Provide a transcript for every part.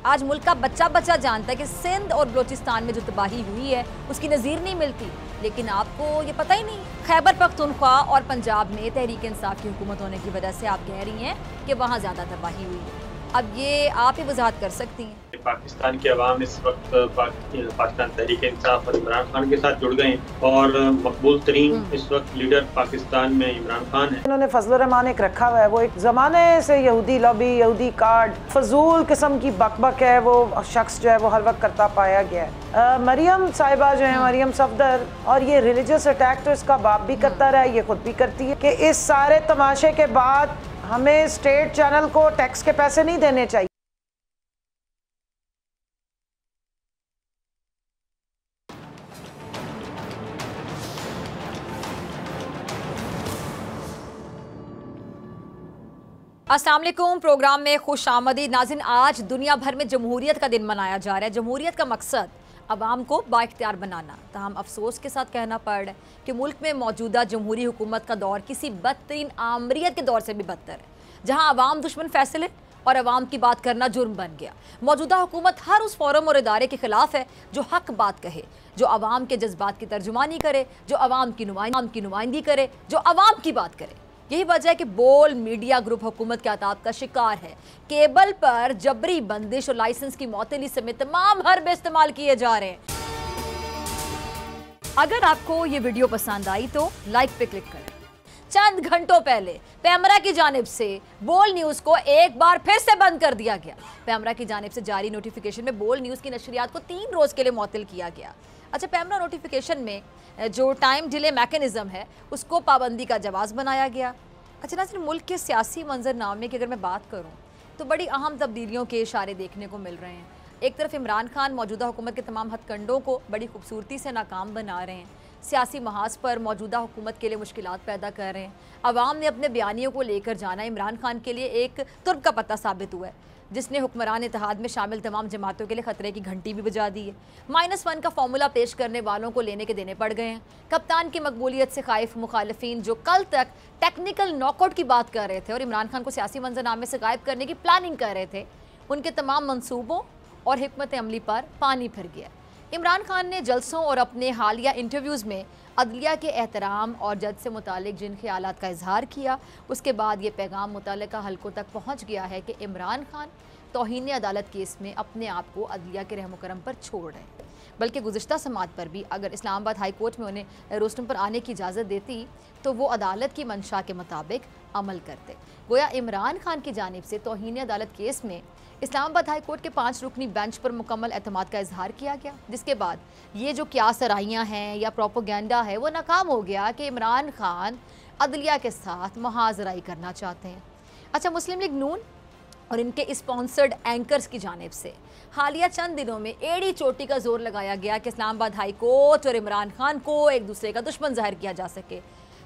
आज मुल्क का बच्चा बच्चा जानता है कि सिंध और बलोचिस्तान में जो तबाही हुई है उसकी नज़ीर नहीं मिलती, लेकिन आपको ये पता ही नहीं। खैबर पख्तूनख्वा और पंजाब में तहरीक इंसाफ की हुकूमत होने की वजह से आप कह रही हैं कि वहाँ ज़्यादा तबाही हुई है। अब ये आप ही वजाहत कर सकती हैं। पाकिस्तान की आवाम इस वक्त पाकिस्तान तहरीक इंसाफ और इमरान खान के साथ जुड़ गए हैं और मकबूल तरीन इस वक्त लीडर पाकिस्तान में इमरान खान है। इन्होंने फजल रहमान एक रखा हुआ है, वो एक ज़माने से यहूदी लॉबी, यहूदी कार्ड, फजूल किस्म की बकबक है, वो शख्स जो है वो हर वक्त करता पाया गया है। मरियम साहिबा जो है, मरियम सफदर, और ये रिलीजियस अटैक तो इसका बाप भी करता रहा है, ये खुद भी करती है कि इस सारे तमाशे के बाद हमें स्टेट चैनल को टैक्स के पैसे नहीं देने चाहिए। अस्सलाम वालेकुम, प्रोग्राम में खुश आमदीद नाज़रीन। आज दुनिया भर में जमहूरियत का दिन मनाया जा रहा है। जमहूरियत का मकसद अवाम को बाइख्तियार बनाना। ताहम अफसोस के साथ कहना पड़ रहा है कि मुल्क में मौजूदा जमहूरी हुकूमत का दौर किसी बदतरीन आमरीत के दौर से भी बदतर है, जहाँ अवाम दुश्मन फैसले और अवाम की बात करना जुर्म बन गया। मौजूदा हुकूमत हर उस फोरम और इदारे के खिलाफ है जो हक बात कहे, जो अवाम के जज्बात की तर्जुमानी करे, जो अवाम की नुमाइंदगी करे, जो अवाम की बात करे। यही वजह है कि बोल मीडिया ग्रुप हुकूमत के आताब का शिकार है। केबल पर जबरी बंदिश और लाइसेंस की मौतली समेत तमाम हरबे इस्तेमाल किए जा रहे हैं। अगर आपको ये वीडियो पसंद आई तो लाइक पे क्लिक करें। चंद घंटों पहले पैमरा की जानिब से बोल न्यूज़ को एक बार फिर से बंद कर दिया गया। पैमरा की जानिब से जारी नोटिफिकेशन में बोल न्यूज़ की नशरियात को 3 रोज़ के लिए मुअत्तल किया गया। अच्छा, पैमरा नोटिफिकेशन में जो टाइम डिले मैकेनिज्म है उसको पाबंदी का जवाज़ बनाया गया। अच्छा नाज़रीन, मुल्क के सियासी मंजरनामे की अगर मैं बात करूँ तो बड़ी अहम तब्दीलियों के इशारे देखने को मिल रहे हैं। एक तरफ इमरान खान मौजूदा हुकूमत के तमाम हथकंडों को बड़ी खूबसूरती से नाकाम बना रहे हैं, सियासी महाज पर मौजूदा हुकूमत के लिए मुश्किलात पैदा कर रहे हैं। अवाम ने अपने बयानियों को लेकर जाना इमरान खान के लिए एक तुर्क का पत्ता साबित हुआ है, जिसने हुक्मरान इत्तेहाद में शामिल तमाम जमातों के लिए खतरे की घंटी भी बजा दी है। -1 का फॉर्मूला पेश करने वालों को लेने के देने पड़ गए हैं। कप्तान की मकबूलियत से खाइफ मुखालिफिन जो कल तक टेक्निकल नॉकआउट की बात कर रहे थे और इमरान खान को सियासी मंजरनामे से गायब करने की प्लानिंग कर रहे थे, उनके तमाम मंसूबों और हिकमत अमली पर पानी फिर गया। इमरान खान ने जलसों और अपने हालिया इंटरव्यूज़ में अदलिया के एहतराम और जज से मुतालिक जिन ख्यालात का इजहार किया, उसके बाद ये पैगाम मुतल्लिका हलकों तक पहुँच गया है कि इमरान खान तौहीन अदालत केस में अपने आप को अदलिया के रहम करम पर छोड़ रहे हैं। बल्कि गुज़िश्ता समात पर भी अगर इस्लामाबाद हाई कोर्ट में उन्हें रोस्टम पर आने की इजाज़त देती तो वो अदालत की मंशा के मुताबिक अमल करते। गोया इमरान खान की जानिब से तौहीन अदालत केस में इस्लामाबाद हाई कोर्ट के 5 रुकनी बेंच पर मुकम्मल एतमाद का इजहार किया गया, जिसके बाद ये जो क्या सराहियाँ हैं या प्रोपोगेंडा है वो नाकाम हो गया कि इमरान खान अदलिया के साथ मुहाजराई करना चाहते हैं। अच्छा, मुस्लिम लीग नून और इनके स्पॉन्सर्ड एंकर्स की जानिब से हालिया चंद दिनों में एड़ी चोटी का जोर लगाया गया कि इस्लामाबाद हाई कोर्ट और इमरान खान को एक दूसरे का दुश्मन जाहिर किया जा सके।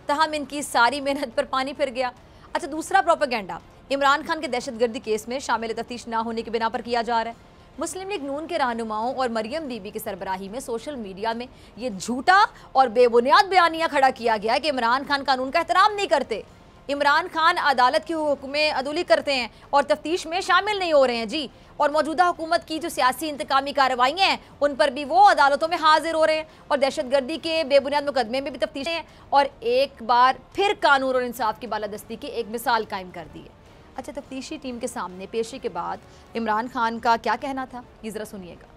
तहम इनकी सारी मेहनत पर पानी फिर गया। अच्छा, दूसरा प्रोपेगेंडा इमरान खान के दहशतगर्दी केस में शामिल तफ्तीश ना होने की बिना पर किया जा रहा है। मुस्लिम लीग नून के रहनुमाओं और मरियम बीबी की सरबराही में सोशल मीडिया में ये झूठा और बेबुनियाद बयानिया खड़ा किया गया कि इमरान खान कानून का एहतराम नहीं करते, इमरान खान अदालत की हुक्म अदुली करते हैं और तफ्तीश में शामिल नहीं हो रहे हैं जी, और मौजूदा हुकूमत की जो सियासी इंतकामी कार्रवाइयाँ हैं उन पर भी वो अदालतों में हाजिर हो रहे हैं और दहशतगर्दी के बेबुनियाद मुकदमे में भी तफ्तीश हैं, और एक बार फिर कानून और इंसाफ की बालादस्ती की एक मिसाल कायम कर दी है। अच्छा, तफ्तीशी टीम के सामने पेशी के बाद इमरान खान का क्या कहना था, ये ज़रा सुनिएगा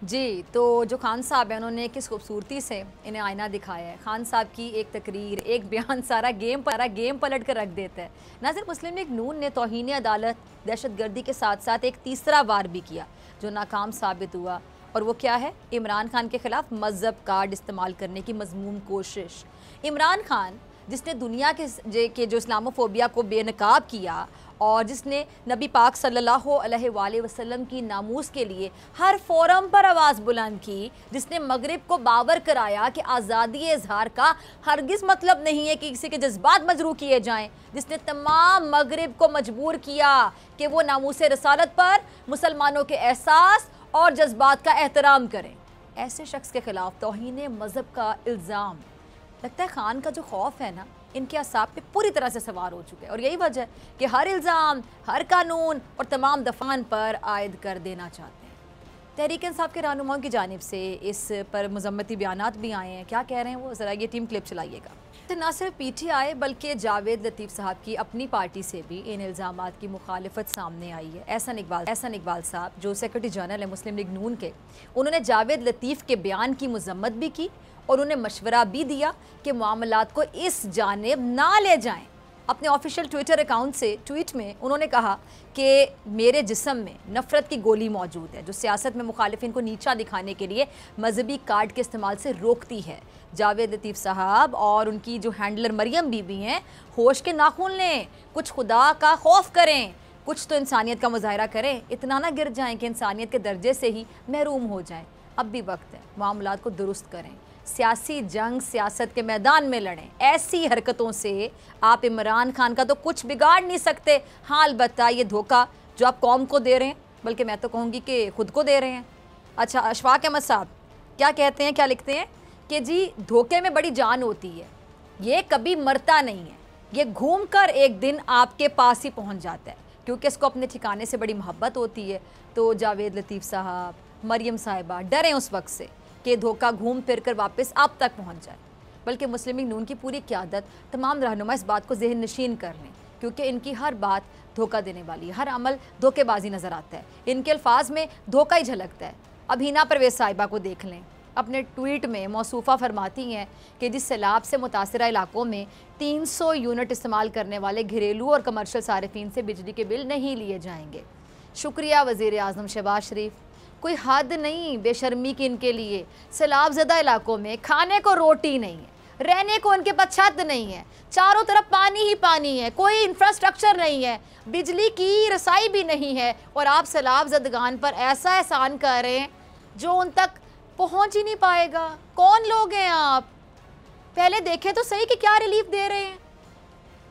जी। तो जो खान साहब हैं उन्होंने किस खूबसूरती से इन्हें आईना दिखाया है। खान साहब की एक तकरीर, एक बयान सारा गेम पलट कर रख देता है। नाज़रीन, मुस्लिम लीग नून ने तौहीन अदालत दहशतगर्दी के साथ साथ एक तीसरा वार भी किया जो नाकाम साबित हुआ, और वो क्या है, इमरान खान के खिलाफ मजहब कार्ड इस्तेमाल करने की मजमूम कोशिश। इमरान खान जिसने दुनिया के जो इस्लामोफोबिया को बेनकाब किया और जिसने नबी पाक सल्लल्लाहु अलैहि वसल्लम की नामूस के लिए हर फोरम पर आवाज़ बुलंद की, जिसने मगरिब को बावर कराया कि आज़ादी इजहार का हरगिज़ मतलब नहीं है कि किसी के जज्बात मजरू किए जाएं, जिसने तमाम मगरिब को मजबूर किया कि वो नामूस रसालत पर मुसलमानों के एहसास और जज्बात का एहतराम करें, ऐसे शख्स के खिलाफ तौहीन मज़हब का इल्ज़ाम। लगता है खान का जो खौफ है ना, इनके असाब पे पूरी तरह से सवार हो चुके हैं। और यही वजह है कि हर इल्ज़ाम, हर कानून और तमाम दफान पर आयद कर देना चाहते हैं। तहरीक इंसाफ के रहनुमाओं की जानिब से इस पर मजम्मती बयानात भी आए हैं। क्या कह रहे हैं वो, ज़रा ये टीम क्लिप चलाइएगा। न सिर्फ PTI बल्कि जावेद लतीफ़ साहब की अपनी पार्टी से भी इन इल्ज़ामात की मुखालिफत सामने आई है। एहसन इकबाल साहब जो सेक्रेटरी जनरल है मुस्लिम लीग नून के, उन्होंने जावेद लतीफ़ के बयान की मजम्मत भी की और उन्हें मशवरा भी दिया कि मामलात को इस जानिब ना ले जाएं। अपने ऑफिशियल ट्विटर अकाउंट से ट्वीट में उन्होंने कहा कि मेरे जिस्म में नफ़रत की गोली मौजूद है जो सियासत में मुखालिफिन को नीचा दिखाने के लिए मजहबी कार्ड के इस्तेमाल से रोकती है। जावेद लतीफ़ साहब और उनकी जो हैंडलर मरियम बीबी हैं, होश के नाखून लें, कुछ खुदा का खौफ करें, कुछ तो इंसानियत का मुजाहरा करें। इतना ना गिर जाएं कि इंसानियत के दर्जे से ही महरूम हो जाएं। अब भी वक्त है, मामलात को दुरुस्त करें, सियासी जंग सियासत के मैदान में लड़ें। ऐसी हरकतों से आप इमरान खान का तो कुछ बिगाड़ नहीं सकते। हाँ, अलबत्ता ये धोखा जो आप कौम को दे रहे हैं, बल्कि मैं तो कहूँगी कि खुद को दे रहे हैं। अच्छा, अशफाक अहमद साहब क्या कहते हैं, क्या लिखते हैं कि जी धोखे में बड़ी जान होती है, ये कभी मरता नहीं है, ये घूम कर एक दिन आपके पास ही पहुँच जाता है क्योंकि इसको अपने ठिकाने से बड़ी मोहब्बत होती है। तो जावेद लतीफ़ साहब, मरियम साहिबा डरें उस वक्त से कि धोखा घूम फिर कर वापस आप तक पहुंच जाए। बल्कि मुस्लिम लीग नून की पूरी क़यादत, तमाम रहनुमा इस बात को ज़हन नशीन कर लें क्योंकि इनकी हर बात धोखा देने वाली है, हर अमल धोखेबाजी नज़र आता है, इनके अल्फाज में धोखा ही झलकता है। अब हिना परवेज़ साहिबा को देख लें, अपने ट्वीट में मौसूफ़ा फरमाती हैं कि जिस सैलाब से मुतासरा इलाकों में 300 यूनिट इस्तेमाल करने वाले घरेलू और कमर्शल सारिफीन से बिजली के बिल नहीं लिए जाएंगे। शुक्रिया वज़ीर आज़म शहबाज शरीफ। कोई हद नहीं बेशर्मी की इनके लिए। सैलाब ज़दा इलाकों में खाने को रोटी नहीं है, रहने को उनके पास छत नहीं है, चारों तरफ पानी ही पानी है, कोई इंफ्रास्ट्रक्चर नहीं है, बिजली की रसाई भी नहीं है, और आप सैलाब ज़दगान पर ऐसा एहसान कर रहे हैं जो उन तक पहुंच ही नहीं पाएगा। कौन लोग हैं आप? पहले देखें तो सही कि क्या रिलीफ दे रहे हैं।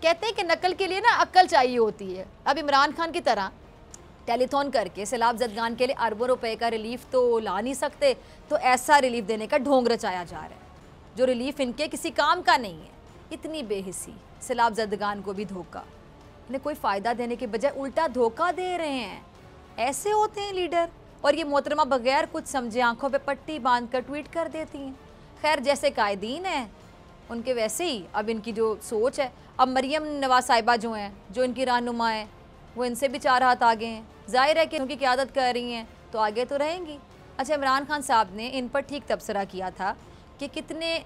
कहते हैं कि नकल के लिए ना अक्ल चाहिए होती है। अब इमरान खान की तरह टेलीथॉन करके सैलाब ज़दगान के लिए अरबों रुपए का रिलीफ तो ला नहीं सकते, तो ऐसा रिलीफ देने का ढोंग रचाया जा रहा है जो रिलीफ इनके किसी काम का नहीं है। इतनी बेहिसी, सैलाब ज़दगान को भी धोखा, इन्हें कोई फ़ायदा देने के बजाय उल्टा धोखा दे रहे हैं। ऐसे होते हैं लीडर। और ये मोहतरमा बगैर कुछ समझे आंखों पे पट्टी बांध कर ट्वीट कर देती हैं। खैर, जैसे कायदीन हैं उनके वैसे ही अब इनकी जो सोच है। अब मरियम नवाज साहिबा जो हैं, जो इनकी रहनुमा है, वो इनसे भी 4 हाथ आगे हैं। जाहिर है कि उनकी क़यादत कर रही हैं तो आगे तो रहेंगी। अच्छा, इमरान खान साहब ने इन पर ठीक तबसरा किया था कि कितने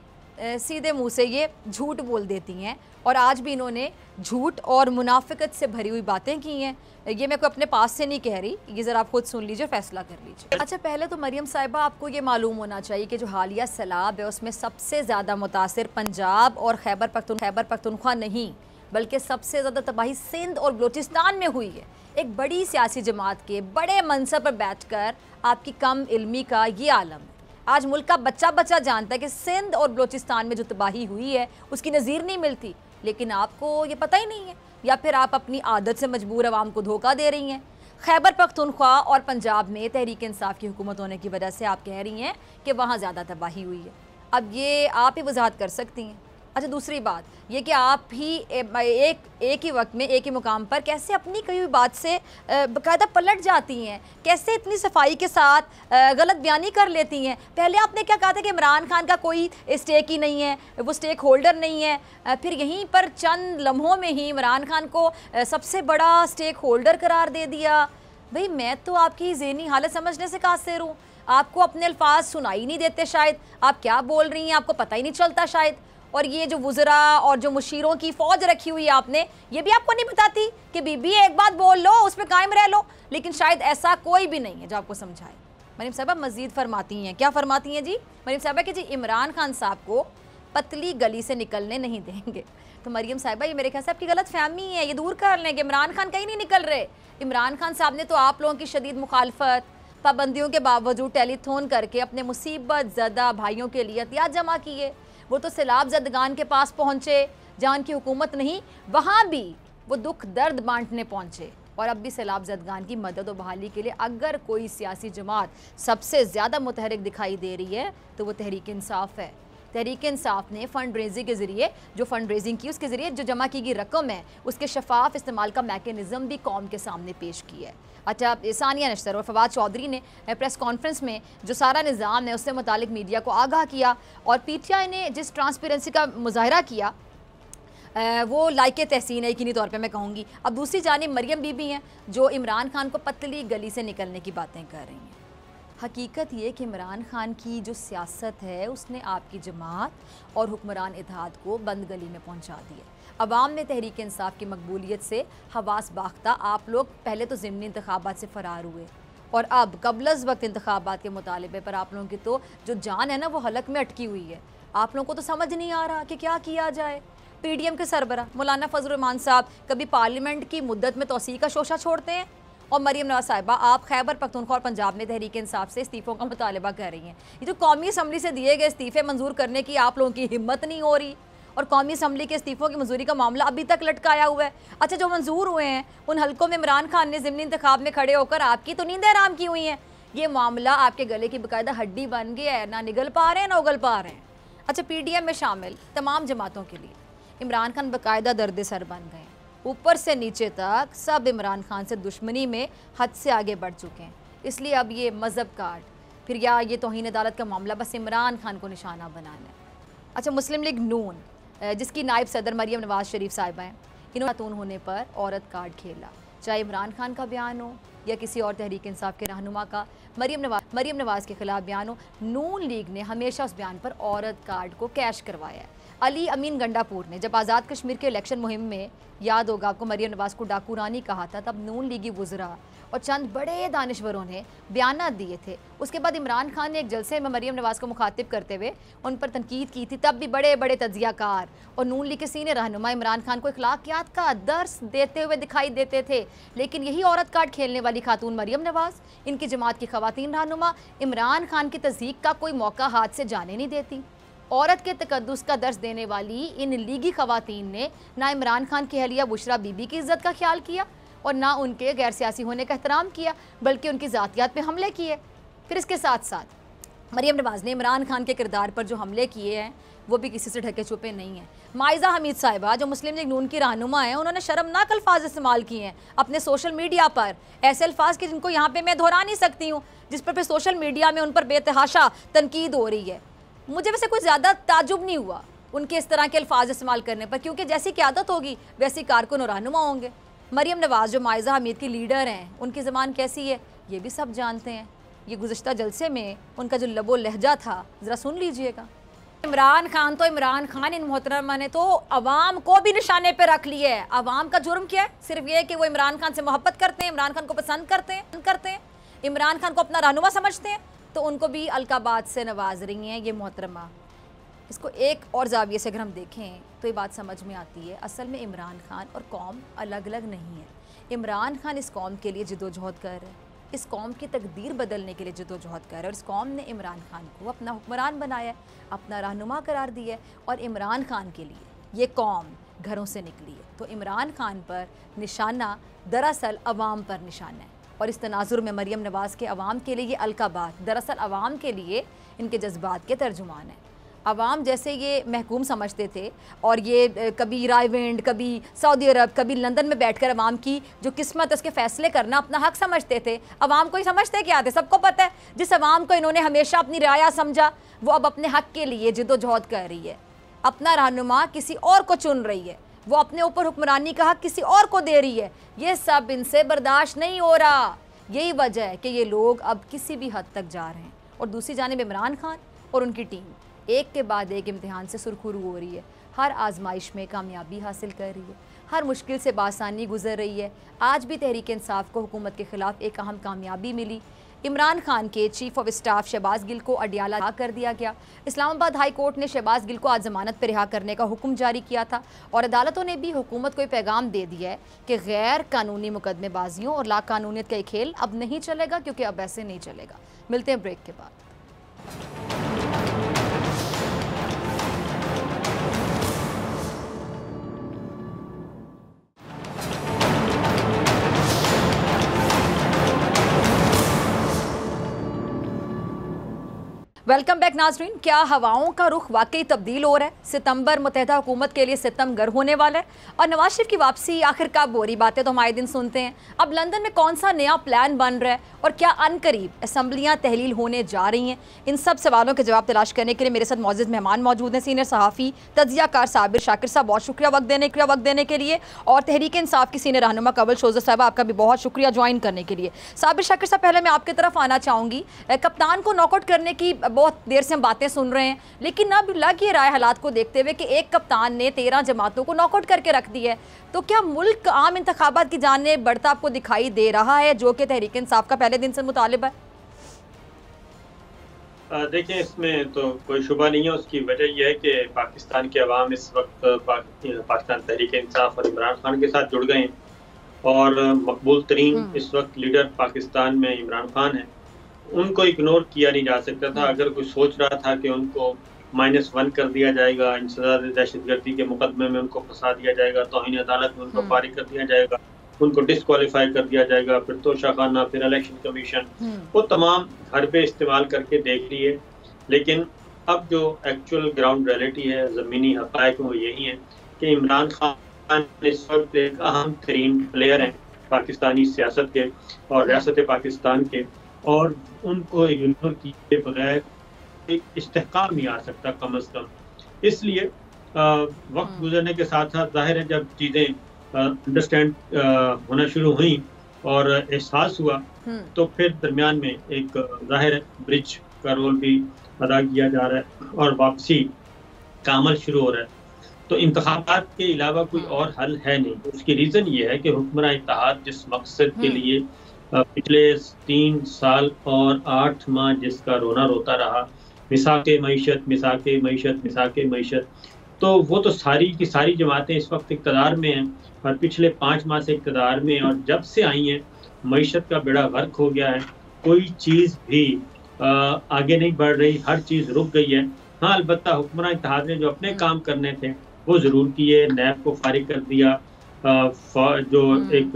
सीधे मुंह से ये झूठ बोल देती हैं, और आज भी इन्होंने झूठ और मुनाफिकत से भरी हुई बातें की हैं। ये मैं कोई अपने पास से नहीं कह रही, ये ज़रा आप खुद सुन लीजिए, फैसला कर लीजिए। अच्छा, पहले तो मरियम साहिबा, आपको ये मालूम होना चाहिए कि जो हालिया सैलाब है उसमें सबसे ज़्यादा मुतासिर पंजाब और खैबर पख्तूनख्वा नहीं, बल्कि सबसे ज़्यादा तबाही सिंध और बलूचिस्तान में हुई है। एक बड़ी सियासी जमात के बड़े मनसब पर बैठकर आपकी कम इल्मी का ये आलम है। आज मुल्क का बच्चा बच्चा जानता है कि सिंध और बलूचिस्तान में जो तबाही हुई है उसकी नज़ीर नहीं मिलती, लेकिन आपको ये पता ही नहीं है, या फिर आप अपनी आदत से मजबूर अवाम को धोखा दे रही हैं। खैबर पख्तूनख्वा और पंजाब में तहरीक इंसाफ की हुकूमत होने की वजह से आप कह रही हैं कि वहाँ ज़्यादा तबाही हुई है। अब ये आप ही वजाहत कर सकती हैं। अच्छा, दूसरी बात ये कि आप ही एक ही वक्त में एक ही मुकाम पर कैसे अपनी कही हुई बात से बाकायदा पलट जाती हैं, कैसे इतनी सफाई के साथ गलत बयानी कर लेती हैं। पहले आपने क्या कहा था कि इमरान खान का कोई स्टेक ही नहीं है, वो स्टेक होल्डर नहीं है, फिर यहीं पर चंद लम्हों में ही इमरान खान को सबसे बड़ा स्टेक होल्डर करार दे दिया। भाई, मैं तो आपकी ज़हनी हालत समझने से कासिर हूँ। आपको अपने अल्फाज सुनाई नहीं देते, शायद आप क्या बोल रही हैं आपको पता ही नहीं चलता शायद। और ये जो वुज़रा और जो मुशीरों की फ़ौज रखी हुई है आपने, ये भी आपको नहीं बताती कि बीबी एक बात बोल लो, उस पर कायम रह लो, लेकिन शायद ऐसा कोई भी नहीं है जो आपको समझाए। मरीम साहबा मज़ीद फरमाती हैं, क्या फरमाती हैं जी? मरीम साहबा कि जी इमरान खान साहब को पतली गली से निकलने नहीं देंगे। तो मरीम साहबा, ये मेरे ख्याल से आपकी गलत फहमी है, ये दूर कर लें कि इमरान खान कहीं नहीं निकल रहे। इमरान खान साहब ने तो आप लोगों की शदीद मुखालफत, पाबंदियों के बावजूद टेलीथॉन करके अपने मुसीबत ज़दा भाइयों के लिए एहतियात जमा किए। वो तो सैलाब ज़दगान के पास पहुँचे जहाँ उनकी हुकूमत नहीं, वहाँ भी वो दुख दर्द बांटने पहुँचे। और अब भी सैलाब ज़दगान की मदद और बहाली के लिए अगर कोई सियासी जमात सबसे ज़्यादा मुतहरिक दिखाई दे रही है तो वो तहरीक इंसाफ है, तहरीक इंसाफ ने फंड रेजिंग के जरिए जो फंड रेजिंग की उसके जरिए जो जमा की गई रकम है उसके शफाफ इस्तेमाल का मैकेनिज्म भी कौम के सामने पेश किया है। अच्छा, सानिया नशतर और फवाद चौधरी ने प्रेस कॉन्फ्रेंस में जो सारा निज़ाम है उससे मुतालिक मीडिया को आगाह किया और पीटीआई ने जिस ट्रांसपेरेंसी का मुजाहरा किया वो लायक तहसीन है यकीनी तौर पे मैं कहूँगी। अब दूसरी जानिब मरियम बीबी हैं जो इमरान खान को पतली गली से निकलने की बातें कर रही हैं। हकीकत ये कि इमरान खान की जो सियासत है उसने आपकी जमात और हुक्मरान इत्तेहाद को बंद गली में पहुंचा दिया। अवाम ने तहरीक इंसाफ की मकबूलियत से हवास बाख्ता। आप लोग पहले तो ज़िमनी इंतखाबात से फ़रार हुए और अब कबलज़ वक्त इंतखाबात के मुतालिबे पर आप लोगों की तो जो जान है ना वो हलक में अटकी हुई है। आप लोगों को तो समझ नहीं आ रहा कि क्या किया जाए। पीडीएम के सरबरा मौलाना फजल रहमान साहब कभी पार्लियामेंट की मुद्दत में तोसी का शोशा छोड़ते हैं और मरियम नवाज साहिबा आप खैबर पख्तूनख्वा और पंजाब में तहरीक इंसाफ से इस्तीफ़ों का मुतालबा कर रही हैं। ये जो कौमी असम्बली से दिए गए इस्तीफ़े मंजूर करने की आप लोगों की हिम्मत नहीं हो रही और कौमी असम्बली के इस्तीफ़ों की मंजूरी का मामला अभी तक लटकाया हुआ है। अच्छा, जो मंजूर हुए हैं उन हल्कों में इमरान खान ने ज़िमनी इंतखाब में खड़े होकर आपकी तो नींदें हराम की हुई हैं। ये मामला आपके गले की बाकायदा हड्डी बन गया है, ना निगल पा रहे हैं ना उगल पा रहे हैं। अच्छा, पीडीएम में शामिल तमाम जमातों के लिए इमरान खान बाकायदा दर्द सर बन गए। ऊपर से नीचे तक सब इमरान खान से दुश्मनी में हद से आगे बढ़ चुके हैं। इसलिए अब ये मज़हब कार्ड फिर या ये तौहीन अदालत का मामला बस इमरान खान को निशाना बनाना है। अच्छा, मुस्लिम लीग नून जिसकी नायब सदर मरियम नवाज शरीफ साहिबा हैं, इन्होंने खातून होने पर औरत कार्ड खेला। चाहे इमरान खान का बयान हो या किसी और तहरीक इंसाफ के रहनुमा का मरियम नवाज के खिलाफ बयान हो, नून लीग ने हमेशा उस बयान पर औरत कार्ड को कैश करवाया है। अली अमीन गंडापुर ने जब आज़ाद कश्मीर के इलेक्शन मुहिम में, याद होगा आपको, मरियम नवाज को डाकू रानी कहा था, तब नून लीगी वुज़रा और चंद बड़े दानिश्वरों ने बयान दिए थे। उसके बाद इमरान खान ने एक जलसे में मरियम नवाज को मुखातिब करते हुए उन पर तनकीद की थी। तब भी बड़े बड़े तज्जियाकार और नून लीग के सीनियर रहनुमा इमरान खान को अखलाकियात का दर्स देते हुए दिखाई देते थे। लेकिन यही औरत कार्ड खेलने वाली खातून मरियम नवाज, इनकी जमात की खवातीन रहनुमा, इमरान खान की तज़हीक का कोई मौका हाथ से जाने नहीं देती। औरत के तकद्दुस का दर्स देने वाली इन लीगी खवातीन ने ना इमरान खान की अहलिया बुशरा बीबी की इज्जत का ख्याल किया और ना उनके गैर सियासी होने का एहतराम किया, बल्कि उनकी ज़ातियात पे हमले किए। फिर इसके साथ साथ मरियम नवाज ने इमरान खान के किरदार पर जो हमले किए हैं वो भी किसी से ढके छुपे नहीं हैं। माइज़ा हमीद साहिबा जो मुस्लिम लीग नून की रहनुमा हैं, उन्होंने शर्मनाक अल्फाज इस्तेमाल किए हैं अपने सोशल मीडिया पर, ऐसे अल्फाज के जिनको यहाँ पे मैं दोहरा नहीं सकती हूँ, जिस पर फिर सोशल मीडिया में उन पर बेतहाशा तनकीद हो रही है। मुझे वैसे कोई ज़्यादा ताजुब नहीं हुआ उनके इस तरह के अल्फाज इस्तेमाल करने पर, क्योंकि जैसी की आदत होगी वैसी कारकुन और रहनुमा होंगे। मरियम नवाज जो माइज़ा हमीद की लीडर हैं, उनकी ज़बान कैसी है ये भी सब जानते हैं। ये गुज़श्ता जलसे में उनका जो लबो लहजा था ज़रा सुन लीजिएगा। इमरान खान इन मोहतरमा ने तो अवाम को भी निशाने पे रख लिया है। अवाम का जुर्म क्या है? सिर्फ ये कि वो इमरान खान से मोहब्बत करते हैं, इमरान खान को पसंद करते हैं, इमरान खान को अपना रहनुमा समझते हैं, तो उनको भी अलकाबात से नवाज रही हैं ये मोहतरमा। इसको एक और जाविये से अगर हम देखें तो ये बात समझ में आती है, असल में इमरान खान और कौम अलग अलग नहीं है। इमरान खान इस कौम के लिए जदोजहद कर रहे हैं, इस कौम की तकदीर बदलने के लिए जदोजहद कर रहे हैं और इस कौम ने इमरान खान को अपना हुक्मरान बनाया है, अपना रहनुमा करार दिया है और इमरान खान के लिए ये कौम घरों से निकली है। तो इमरान खान पर निशाना दरअसल अवाम पर निशाना है और इस तनाजुर में मरियम नवाज के अवाम के लिए ये अलकाबात दरअसल अवाम के लिए इनके जज्बात के तर्जुमान है। अवाम जैसे ये महकूम समझते थे और ये कभी रायविंड, कभी सऊदी अरब, कभी लंदन में बैठकर अवाम की जो किस्मत है उसके फैसले करना अपना हक समझते थे। अवाम को ही समझते क्या थे? सबको पता है, जिस अवाम को इन्होंने हमेशा अपनी राया समझा वो अब अपने हक के लिए जद्दोजहद कर रही है, अपना रहनुमा किसी और को चुन रही है, वो अपने ऊपर हुक्मरानी का हक किसी और को दे रही है। ये सब इनसे बर्दाश्त नहीं हो रहा। यही वजह है कि ये लोग अब किसी भी हद तक जा रहे हैं और दूसरी जानिब इमरान खान और उनकी टीम एक के बाद एक इम्तिहान से सुरखरू हो रही है, हर आजमाइश में कामयाबी हासिल कर रही है, हर मुश्किल से बासानी गुजर रही है। आज भी तहरीक इंसाफ को हुकूमत के खिलाफ एक अहम कामयाबी मिली। इमरान खान के chief of staff Shahbaz Gill को अडियाला रिहा कर दिया गया। इस्लामाबाद हाई कोर्ट ने शहबाज गिल को आज जमानत पर रिहा करने का हुक्म जारी किया था और अदालतों ने भी हुकूमत को पैगाम दे दिया है कि गैर कानूनी मुकदमेबाजियों और लाकानूनियत का खेल अब नहीं चलेगा, क्योंकि अब ऐसे नहीं चलेगा। मिलते हैं ब्रेक के बाद। वेलकम बैक नाजरीन। क्या हवाओं का रुख वाकई तब्दील हो रहा है? सितंबर मुत्तहिदा हुकूमत के लिए सितमगर होने वाला है और नवाज शरीफ की वापसी आखिर कब हो रही? बातें तो हम आए दिन सुनते हैं। अब लंदन में कौन सा नया प्लान बन रहा है और क्या अनकरीब असम्बलियाँ तहलील होने जा रही हैं? इन सब सवालों के जवाब तलाश करने के लिए मेरे साथ मौजूद मेहमान मौजूद हैं। सीनियर सहाफ़ी तजियाकार साबिर शाकिर साहब, बहुत शुक्रिया वक्त देने के लिए। और तहरीक इंसाफ की सीनियर रहनुमा कंवल शोज़र साहब, आपका भी बहुत शुक्रिया ज्वाइन करने के लिए। साबिर शाकिर साहब, पहले मैं आपकी तरफ आना चाहूँगी। कप्तान को नॉकआउट करने की बहुत देर से हम बातें सुन रहे हैं, लेकिन अब लग ये रहा है हालात को देखते हुए कि एक कप्तान ने 13 जमातों को नॉकआउट करके रख दी है। तो क्या मुल्क आम इंतखाबात की जानिब बढ़ता आपको दिखाई दे रहा है, जो कि तहरीक इंसाफ का पहले दिन से मुतालिबा है? देखिए, इसमें तो कोई शुबा नहीं है। उसकी वजह यह है कि पाकिस्तान के अवाम इस वक्त पाकिस्तान तहरीक इंसाफ और इमरान खान के साथ जुड़ गए हैं और मकबूल तरीन इस वक्त लीडर पाकिस्तान में इमरान खान है। उनको इग्नोर किया नहीं जा सकता था। अगर कोई सोच रहा था कि उनको -1 कर दिया जाएगा, इंसदाद दहशतगर्दी के मुकदमे में उनको फंसा दिया जाएगा, तौहीन अदालत में उनको फारिग कर दिया जाएगा, उनको डिस्क्वालीफाई कर दिया जाएगा, फिर तोशाखाना, फिर इलेक्शन कमीशन, वो तमाम हरबे इस्तेमाल करके देख लिए। लेकिन अब जो एक्चुअल ग्राउंड रियलिटी है, ज़मीनी हक़ाइक़, वो यही है कि इमरान खान इस वक्त एक अहम तरीन प्लेयर हैं पाकिस्तानी सियासत के और रियासत पाकिस्तान के, और उनको इग्नोर किए बगैर एक इस्तेहकाम नहीं आ सकता कम अज़ कम। इसलिए वक्त गुजरने के साथ साथ जाहिर है जब चीज़ें अंडरस्टैंड होना शुरू हुई और एहसास हुआ, तो फिर दरमियान में एक जाहिर है ब्रिज का रोल भी अदा किया जा रहा है और वापसी का अमल शुरू हो रहा है। तो इंतखाबात के अलावा कोई और हल है नहीं। उसकी रीज़न ये है कि हुक्मरान इत्तेहाद जिस मकसद के लिए पिछले 3 साल और 8 माह जिसका रोना रोता रहा, मिसाके मईशत, तो वो तो सारी की सारी जमातें इस वक्त इक़्तिदार में हैं और पिछले 5 माह से इक़्तिदार में, और जब से आई हैं मईशत का बेड़ा गर्क हो गया है। कोई चीज़ भी आगे नहीं बढ़ रही, हर चीज़ रुक गई है। हाँ, अलबत्ता हुक्मरान इत्तेहाद ने जो अपने काम करने थे वो ज़रूर किए। नैब को फारिग कर दिया, जो एक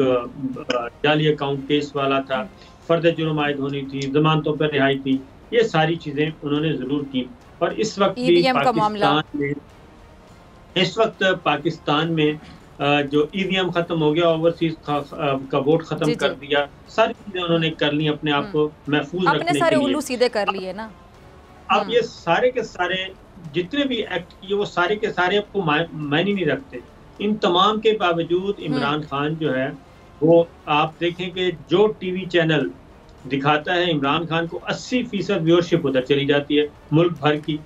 जाली अकाउंट केस वाला था, फर्द जुर्म आयद होनी थी, जमानतों पर रिहाई थी, ये सारी चीज़ें उन्होंने ज़रूर की। और इस वक्त भी पाकिस्तान में जो ईवीएम ख़त्म हो गया, ओवरसीज का वोट ख़त्म कर दिया, सारी चीज़ें उन्होंने कर ली अपने आप को महफूज रखने के लिए। सारे उल्लू सीधे कर लिए ना। अब ये सारे के सारे जितने भी एक्ट किए वो सारे के सारे आपको मायने नहीं रखते। इन तमाम के बावजूद इमरान खान जो है वो, आप देखें कि जो टीवी चैनल दिखाता है इमरान खान को 80% व्यूअरशिप उधर चली जाती है मुल्क भर की।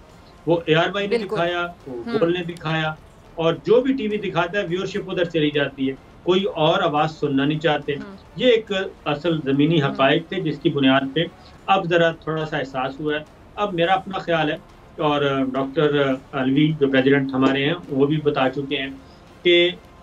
वो ARY ने दिखाया, वो गोल ने दिखाया, और जो भी टीवी दिखाता है व्यूअरशिप उधर चली जाती है। कोई और आवाज़ सुनना नहीं चाहते। ये एक असल ज़मीनी हक़ाइक़ थे जिसकी बुनियाद पे अब ज़रा थोड़ा सा एहसास हुआ है। अब मेरा अपना ख्याल है, और डॉक्टर अलवी जो प्रेसिडेंट हमारे हैं वो भी बता चुके हैं कि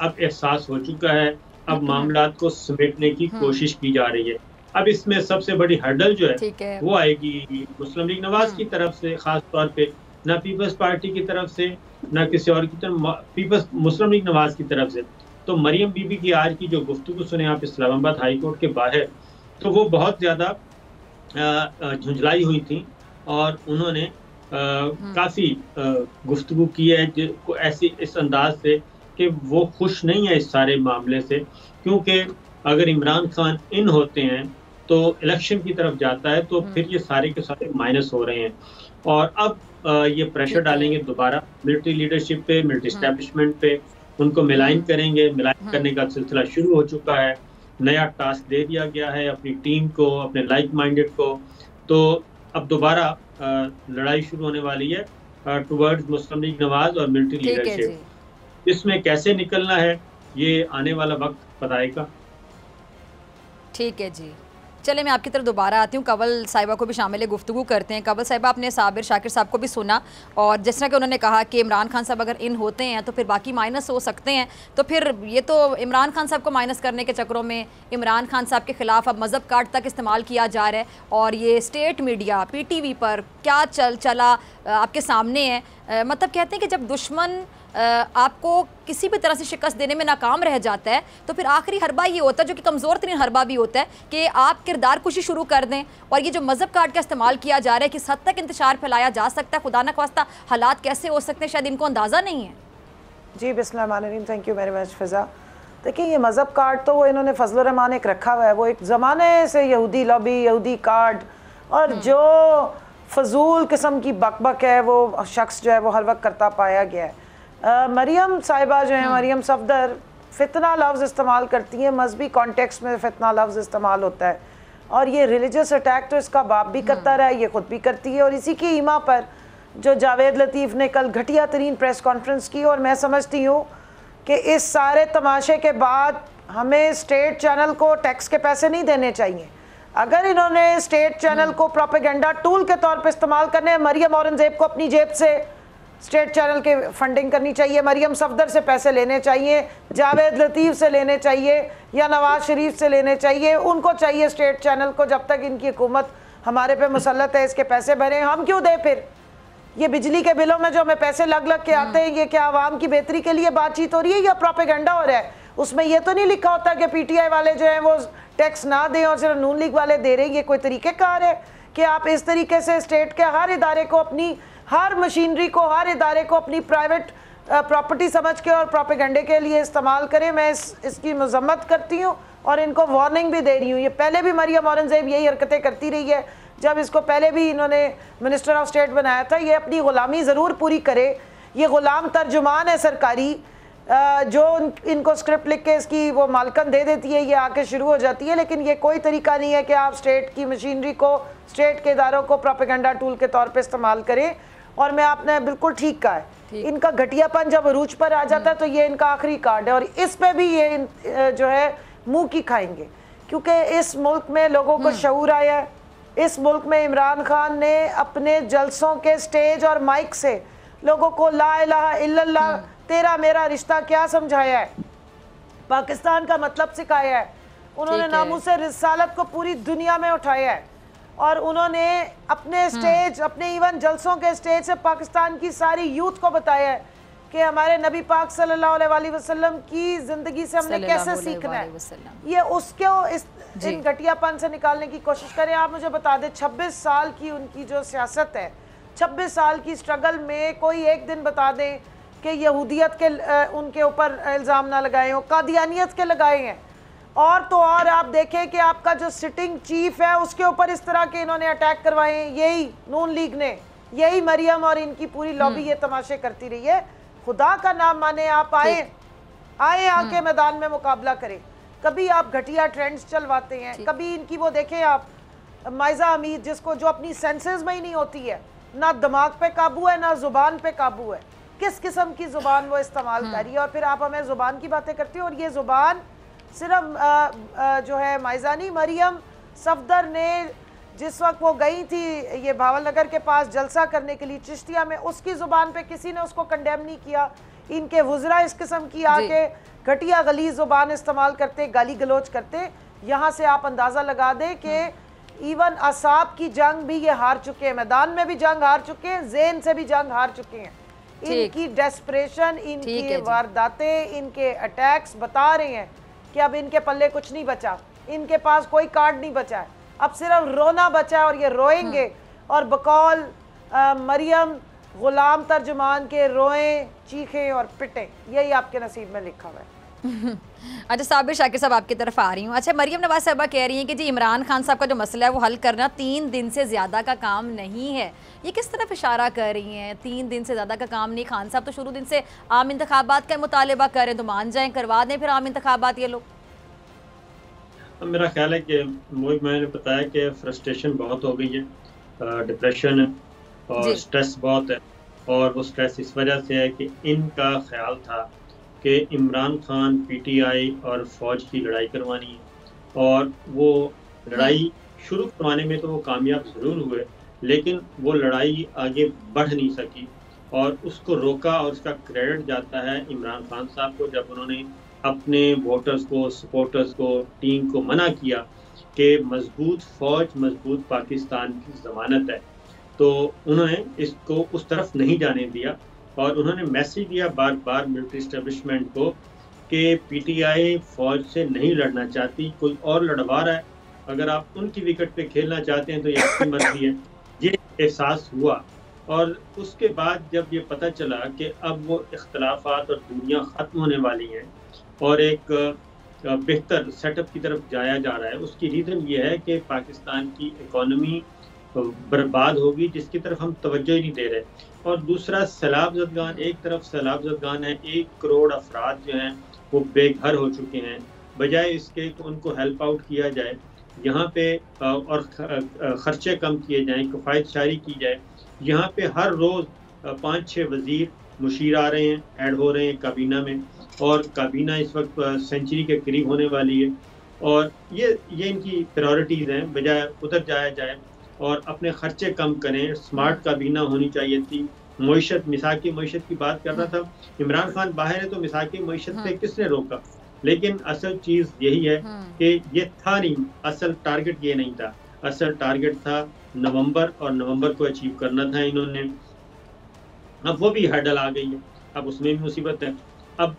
अब एहसास हो चुका है, अब मामलात को समेटने की कोशिश की जा रही है। अब इसमें सबसे बड़ी हर्डल जो है वो आएगी मुस्लिम लीग नवाज की तरफ से, खास तौर पे ना पीपल्स पार्टी की तरफ से, ना किसी और की तरफ, मुस्लिम लीग नवाज की तरफ से। तो मरियम बीबी की आज की जो गुफ्तगू सुने आप इस्लामाबाद हाई कोर्ट के बाहर, तो वो बहुत ज़्यादा झुंझलाई हुई थी और उन्होंने काफ़ी गुफ्तगू की है ऐसी इस अंदाज से कि वो खुश नहीं है इस सारे मामले से, क्योंकि अगर इमरान खान इन होते हैं तो इलेक्शन की तरफ जाता है, तो फिर ये सारे के सारे माइनस हो रहे हैं। और अब ये प्रेशर डालेंगे दोबारा मिलिट्री लीडरशिप पे, मिलिट्री एस्टेब्लिशमेंट पे, उनको मिलाइन करेंगे। मिलाइन करने का सिलसिला शुरू हो चुका है। नया टास्क दे दिया गया है अपनी टीम को, अपने लाइक माइंडेड को। तो अब दोबारा लड़ाई शुरू होने वाली है टुवर्ड्स मुस्लिम लीग नवाज और मिलिट्री लीडरशिप। इसमें कैसे निकलना है ये आने वाला वक्त बताएगा। ठीक है जी, चले मैं आपकी तरफ दोबारा आती हूँ। कंवल साहिबा को भी शामिल गुफ्तगू करते हैं। कंवल साहिबा, आपने साबिर शाकिर साहब को भी सुना, और जिस तरह कि उन्होंने कहा कि इमरान खान साहब अगर इन होते हैं तो फिर बाकी माइनस हो सकते हैं। तो फिर ये तो इमरान खान साहब को माइनस करने के चक्करों में इमरान खान साहब के ख़िलाफ़ अब मज़हब कार्ड तक इस्तेमाल किया जा रहा है, और ये स्टेट मीडिया PTV पर क्या चला आपके सामने है। मतलब कहते हैं कि जब दुश्मन आपको किसी भी तरह से शिकस्त देने में नाकाम रह जाता है, तो फिर आखिरी हरबा ये होता है, जो कि कमज़ोर तरीन हरबा भी होता है, कि आप किरदार कुशी शुरू कर दें। और ये जो मज़हब कार्ड का इस्तेमाल किया जा रहा है, किस हद तक इंतशार फैलाया जा सकता है, खुदा न ख्वास्ता हालात कैसे हो सकते हैं, शायद इनको अंदाज़ा नहीं है। जी बिस्मिल्लाहिर्रहमानिर्रहीम, थैंक यू वेरी मच फ़िज़ा। देखिए ये मज़हब कार्ड तो वो इन्होंने फजल रहमान एक रखा हुआ है, वो एक ज़माने से यहूदी लॉबी, यहूदी कार्ड और जो फजूल किस्म की बकबक है वो शख्स जो है वो हर वक्त करता पाया गया है। मरियम साहिबा जो है, मरियम सफदर, फितना लफ्ज़ इस्तेमाल करती हैं, मजहबी कॉन्टेक्स्ट में फितना लफ्ज़ इस्तेमाल होता है, और ये रिलीजियस अटैक तो इसका बाप भी करता रहा है, ये ख़ुद भी करती है। और इसी की ईमा पर जो जावेद लतीफ़ ने कल घटिया तरीन प्रेस कॉन्फ्रेंस की, और मैं समझती हूँ कि इस सारे तमाशे के बाद हमें स्टेट चैनल को टैक्स के पैसे नहीं देने चाहिए। अगर इन्होंने स्टेट चैनल को प्रोपेगेंडा टूल के तौर पे इस्तेमाल करने हैं, मरियम औरंगज़ेब को अपनी जेब से स्टेट चैनल के फंडिंग करनी चाहिए, मरियम सफदर से पैसे लेने चाहिए, जावेद लतीफ़ से लेने चाहिए या नवाज शरीफ से लेने चाहिए। उनको चाहिए स्टेट चैनल को, जब तक इनकी हुकूमत हमारे पे मुसल्लत है, इसके पैसे भरें। हम क्यों दें फिर? ये बिजली के बिलों में जो हमें पैसे लग लग के आते हैं, ये क्या आवाम की बेहतरी के लिए बातचीत हो रही है या प्रोपेगेंडा हो रहा है? उसमें ये तो नहीं लिखा होता कि पीटीआई वाले जो हैं वो टैक्स ना दें और सिर्फ नून लीग वाले दे रहे हैं। ये कोई तरीक़ेकार है कि आप इस तरीके से स्टेट के हर इदारे को, अपनी हर मशीनरी को, हर इदारे को अपनी प्राइवेट प्रॉपर्टी समझ के और प्रोपेगेंडे के लिए इस्तेमाल करें? मैं इसकी मजम्मत करती हूँ और इनको वार्निंग भी दे रही हूँ। ये पहले भी मरियम औरंगज़ेब यही हरकतें करती रही है, जब इसको पहले भी इन्होंने मिनिस्टर ऑफ स्टेट बनाया था। ये अपनी ग़ुलामी ज़रूर पूरी करे, ये ग़ुलाम तर्जुमान है सरकारी, जो इनको स्क्रिप्ट लिख के इसकी वो मालकन दे देती है, ये आके शुरू हो जाती है। लेकिन ये कोई तरीका नहीं है कि आप स्टेट की मशीनरी को, स्टेट के इदारों को प्रोपेगेंडा टूल के तौर पे इस्तेमाल करें। और मैं आपने बिल्कुल ठीक कहा है, इनका घटियापन जब अरूज पर आ जाता है तो ये इनका आखिरी कार्ड है, और इस पे भी ये जो है मुँह की खाएंगे, क्योंकि इस मुल्क में लोगों को शऊर आया है। इस मुल्क में इमरान खान ने अपने जलसों के स्टेज और माइक से लोगों को ला इलाहा इल्लल्लाह, तेरा मेरा रिश्ता क्या समझाया है, पाकिस्तान का मतलब सिखाया है। उन्होंने नामूसे रिसालत को पूरी दुनिया में उठाया है, और उन्होंने अपने स्टेज, अपने इवन जलसों के स्टेज से पाकिस्तान की सारी यूथ को बताया है कि हमारे नबी पाक सल्लल्लाहु अलैहि वसल्लम की ज़िंदगी से हमने कैसे सीखना है। ये उसको इस इन घटियापन से निकालने की कोशिश करें। आप मुझे बता दें, 26 साल की उनकी जो सियासत है, 26 साल की स्ट्रगल में कोई एक दिन बता दें कि यहूदियत के उनके ऊपर इल्ज़ाम ना लगाए हों, कादियानियत के लगाए हैं। और तो और आप देखें कि आपका जो सिटिंग चीफ है उसके ऊपर इस तरह के इन्होंने अटैक करवाए हैं, यही नून लीग ने, यही मरियम और इनकी पूरी लॉबी ये तमाशे करती रही है। खुदा का नाम माने, आप आए आके मैदान में मुकाबला करें। कभी आप घटिया ट्रेंड्स चलवाते हैं, कभी इनकी वो देखें आप माइजा हमीद, जिसको जो अपनी सेंसेस में ही नहीं होती है, ना दिमाग पे काबू है ना जुबान पे काबू है, किस किस्म की जुबान वो इस्तेमाल कर रही है। और फिर आप हमें जुबान की बातें करती हो, और ये जुबान सिर्फ जो है माइजानी मरियम सफदर ने जिस वक्त वो गई थी ये भावलनगर के पास जलसा करने के लिए चिश्तिया में, उसकी ज़ुबान पे किसी ने उसको कंडेम नहीं किया। इनके वज़रा इस किस्म की आके घटिया गली ज़ुबान इस्तेमाल करते, गाली गलोच करते। यहाँ से आप अंदाज़ा लगा दें कि इवन असाब की जंग भी ये हार चुके हैं, मैदान में भी जंग हार चुके हैं, ज़ेन से भी जंग हार चुके हैं। इनकी डेस्परेशन, इनकी वारदातें, इनके अटैक्स बता रहे हैं कि अब इनके पल्ले कुछ नहीं बचा, इनके पास कोई कार्ड नहीं बचा है, अब सिर्फ रोना बचा है, और ये रोएंगे। और बकौल मरियम गुलाम तर्जुमान के रोएं, चीखें और पिटें, यही आपके नसीब में लिखा हुआ है। अच्छा साबिर शाकिर साहब आपकी तरफ आ रही हूँ। अच्छा, मरियम नवाज साहबा कह रही हैं कि जी इमरान खान साहब का जो मसला है वो हल करना 3 दिन से ज़्यादा का काम नहीं है। ये किस तरफ इशारा कर रही हैं? 3 दिन से ज़्यादा का काम नहीं। खान साहब तो शुरू दिन से आम इंतखाबात का मुतालबा करें तो मान जाएं, करवा दें फिर आम इंतखाबात ये लोग। मेरा ख्याल है कि मैंने बताया कि फ्रस्ट्रेशन बहुत हो गई है, डिप्रेशन है और स्ट्रेस बहुत है। और वो स्ट्रेस इस वजह से है कि इनका ख्याल था कि इमरान खान पीटीआई और फ़ौज की लड़ाई करवानी है, और वो लड़ाई शुरू करवाने में तो वो कामयाब ज़रूर हुए, लेकिन वो लड़ाई आगे बढ़ नहीं सकी और उसको रोका। और उसका क्रेडिट जाता है इमरान खान साहब को, जब उन्होंने अपने वोटर्स को, सपोर्टर्स को, टीम को मना किया कि मजबूत फ़ौज मजबूत पाकिस्तान की ज़मानत है, तो उन्होंने इसको उस तरफ नहीं जाने दिया और उन्होंने मैसेज दिया बार बार मिलिट्री एस्टेब्लिशमेंट को कि पीटीआई फौज से नहीं लड़ना चाहती, कोई और लड़वा रहा है, अगर आप उनकी विकेट पे खेलना चाहते हैं तो ये आपकी मर्जी है। ये एहसास हुआ और उसके बाद जब ये पता चला कि अब वो इख्तलाफात और दुनिया ख़त्म होने वाली हैं और एक बेहतर सेटअप की तरफ जाया जा रहा है, उसकी रीज़न ये है कि पाकिस्तान की इकॉनमी बर्बाद होगी जिसकी तरफ हम तवज्जो ही नहीं दे रहे। और दूसरा सैलाब ज़दगान, एक तरफ सैलाब ज़दगान है, 1 करोड़ अफराद जो हैं वो बेघर हो चुके हैं। बजाय इसके कि उनको हेल्प आउट किया जाए यहाँ पे और ख़र्चे कम किए जाएँ, किफ़ायत शारी की जाए, यहाँ पे हर रोज़ 5-6 वज़ीर मुशीर आ रहे हैं, ऐड हो रहे हैं काबीना में, और काबीना इस वक्त सेंचुरी के करीब होने वाली है। और ये इनकी प्रायोरिटीज़ हैं, बजाय उधर जाया जाए और अपने खर्चे कम करें। स्मार्ट काबीना होनी चाहिए थी। मईशत, मिसाकी मईशत की बात कर रहा था, इमरान खान बाहर है तो मिसाकी मईशत पे किसने रोका? लेकिन असल चीज़ यही है कि ये था नहीं, असल टारगेट ये नहीं था। असल टारगेट था नवंबर, और नवंबर को अचीव करना था इन्होंने। अब वो भी हर्डल आ गई है, अब उसमें भी मुसीबत है। अब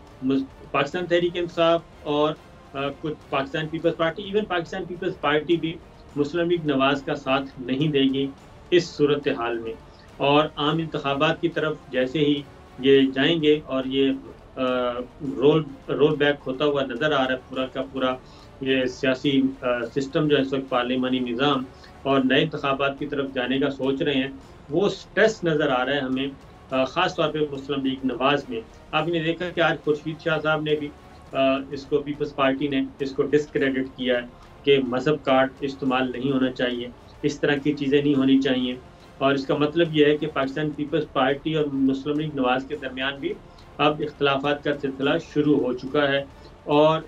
पाकिस्तान तहरीक इंसाफ और कुछ Pakistan People's Party, even Pakistan People's Party भी मुस्लिम लीग नवाज का साथ नहीं देगी इस सूरत हाल में। और आम इंतखाबात की तरफ जैसे ही ये जाएंगे और ये रोल बैक होता हुआ नज़र आ रहा है पूरा का पूरा ये सियासी सिस्टम जो है इस वक्त पार्लिमानी निज़ाम, और नए इंतखाबात की तरफ जाने का सोच रहे हैं, वो स्ट्रेस नज़र आ रहा है हमें, ख़ास तौर पे मुस्लिम लीग नवाज में। आपने देखा कि आज खुर्शीद शाह साहब ने भी इसको, पीपल्स पार्टी ने इसको डिस्क्रेडिट किया है कि मज़हब कार्ड इस्तेमाल नहीं होना चाहिए, इस तरह की चीज़ें नहीं होनी चाहिए। और इसका मतलब ये है कि पाकिस्तान पीपल्स पार्टी और मुस्लिम लीग नवाज के दरमियान भी अब इख्तलाफात का सिलसिला शुरू हो चुका है, और